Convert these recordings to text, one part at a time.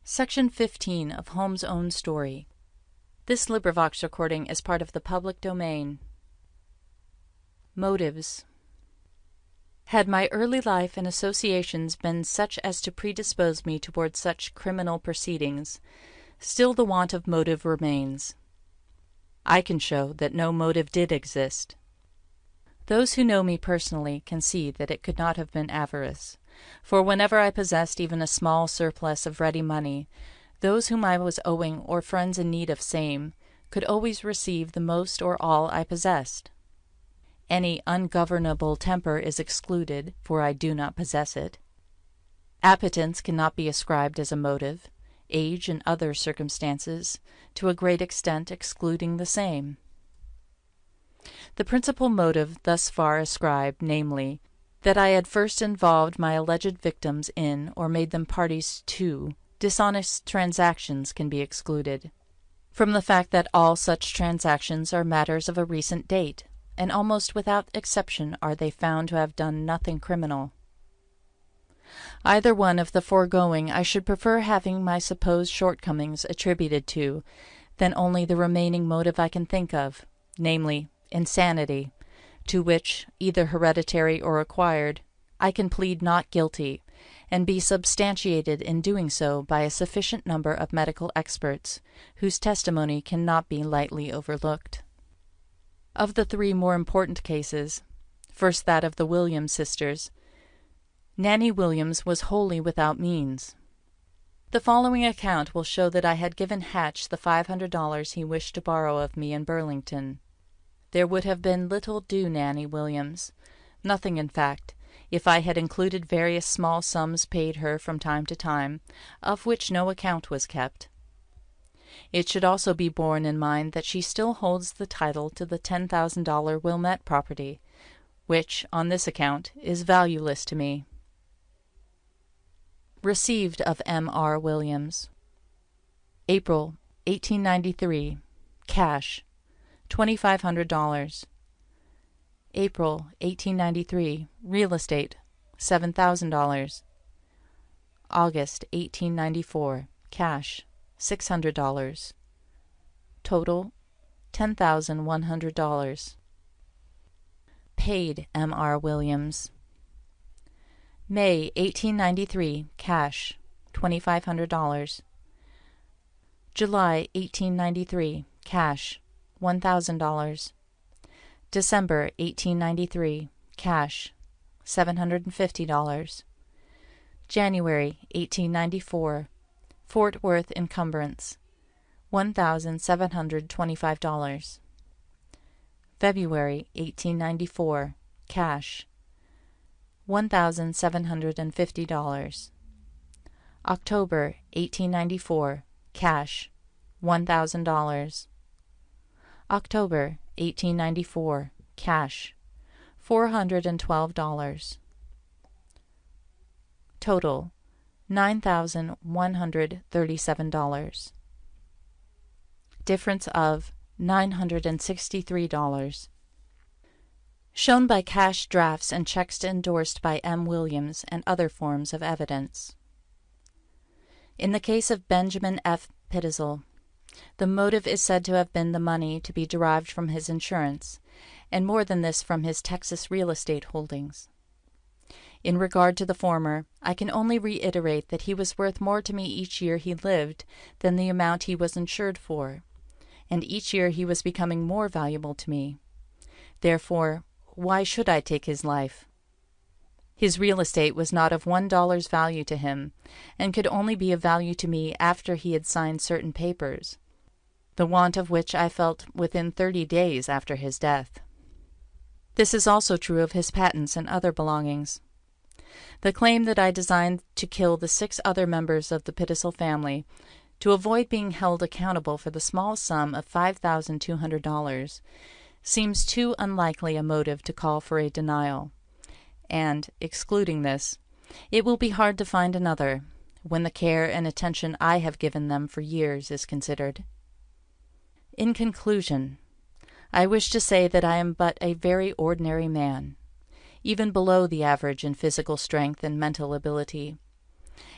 Section 15 of Holmes' Own Story. This LibriVox recording is part of the public domain. Motives. Had my early life and associations been such as to predispose me toward such criminal proceedings, still the want of motive remains. I can show that no motive did exist. Those who know me personally can see that it could not have been avarice, for whenever I possessed even a small surplus of ready money, those whom I was owing or friends in need of same could always receive the most or all I possessed. Any ungovernable temper is excluded, for I do not possess it. Appetence cannot be ascribed as a motive, age and other circumstances, to a great extent excluding the same. The principal motive thus far ascribed, namely, that I had first involved my alleged victims in, or made them parties to, dishonest transactions, can be excluded, from the fact that all such transactions are matters of a recent date, and almost without exception are they found to have done nothing criminal. Either one of the foregoing I should prefer having my supposed shortcomings attributed to, than only the remaining motive I can think of, namely, insanity, to which, either hereditary or acquired, I can plead not guilty, and be substantiated in doing so by a sufficient number of medical experts, whose testimony cannot be lightly overlooked. Of the three more important cases, first that of the Williams sisters, Nanny Williams was wholly without means. The following account will show that I had given Hatch the $500 he wished to borrow of me in Burlington. There would have been little due Nanny Williams, nothing in fact, if I had included various small sums paid her from time to time, of which no account was kept. It should also be borne in mind that she still holds the title to the $10,000 Wilmette property, which, on this account, is valueless to me. Received of M.R. Williams. April, 1893. Cash, $2,500. April, 1893. Real estate, $7,000. August, 1894. Cash, $600. Total, $10,100. Paid M.R. Williams. May, 1893. Cash, $2,500. July, 1893. Cash, $1,000. December, 1893. Cash, $750. January, 1894. Fort Worth encumbrance, $1,725. February, 1894. Cash, $1,750. October, 1894. Cash, $1,000. October, 1894. Cash, $412. Total, $9,137. Difference of $963. Shown by cash drafts and checks endorsed by M. Williams and other forms of evidence. In the case of Benjamin F. Pitezel, the motive is said to have been the money to be derived from his insurance, and more than this from his Texas real estate holdings. In regard to the former, I can only reiterate that he was worth more to me each year he lived than the amount he was insured for, and each year he was becoming more valuable to me. Therefore, why should I take his life? His real estate was not of $1's value to him, and could only be of value to me after he had signed certain papers, the want of which I felt within 30 days after his death. This is also true of his patents and other belongings. The claim that I designed to kill the 6 other members of the Pitezel family, to avoid being held accountable for the small sum of $5,200, seems too unlikely a motive to call for a denial, and, excluding this, it will be hard to find another, when the care and attention I have given them for years is considered. In conclusion, I wish to say that I am but a very ordinary man, even below the average in physical strength and mental ability,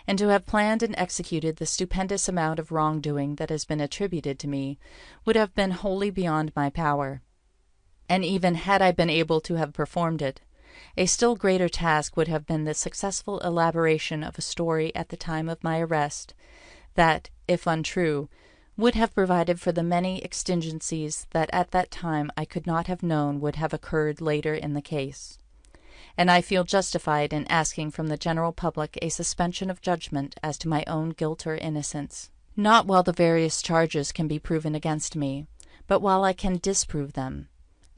and to have planned and executed the stupendous amount of wrongdoing that has been attributed to me would have been wholly beyond my power. And even had I been able to have performed it, a still greater task would have been the successful elaboration of a story at the time of my arrest that, if untrue, would have provided for the many exigencies that at that time I could not have known would have occurred later in the case. And I feel justified in asking from the general public a suspension of judgment as to my own guilt or innocence, not while the various charges can be proven against me, but while I can disprove them,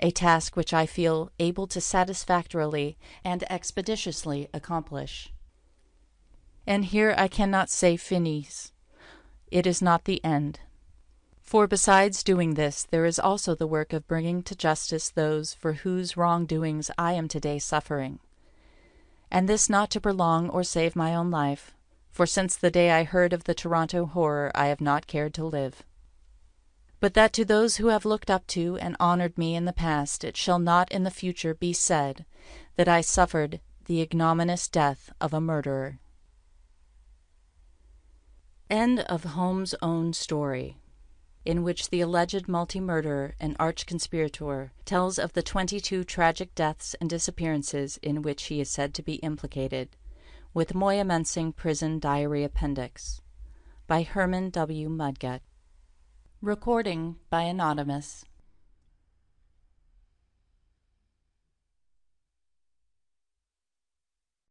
a task which I feel able to satisfactorily and expeditiously accomplish. And here I cannot say finis. It is not the end. For besides doing this, there is also the work of bringing to justice those for whose wrongdoings I am today suffering. And this not to prolong or save my own life, for since the day I heard of the Toronto horror I have not cared to live. But that to those who have looked up to and honored me in the past it shall not in the future be said that I suffered the ignominious death of a murderer. End of Holmes' own story, in which the alleged multi-murderer and arch-conspirator tells of the 22 tragic deaths and disappearances in which he is said to be implicated, with Moyamensing Prison Diary Appendix, by Herman W. Mudgett. Recording by Anonymous.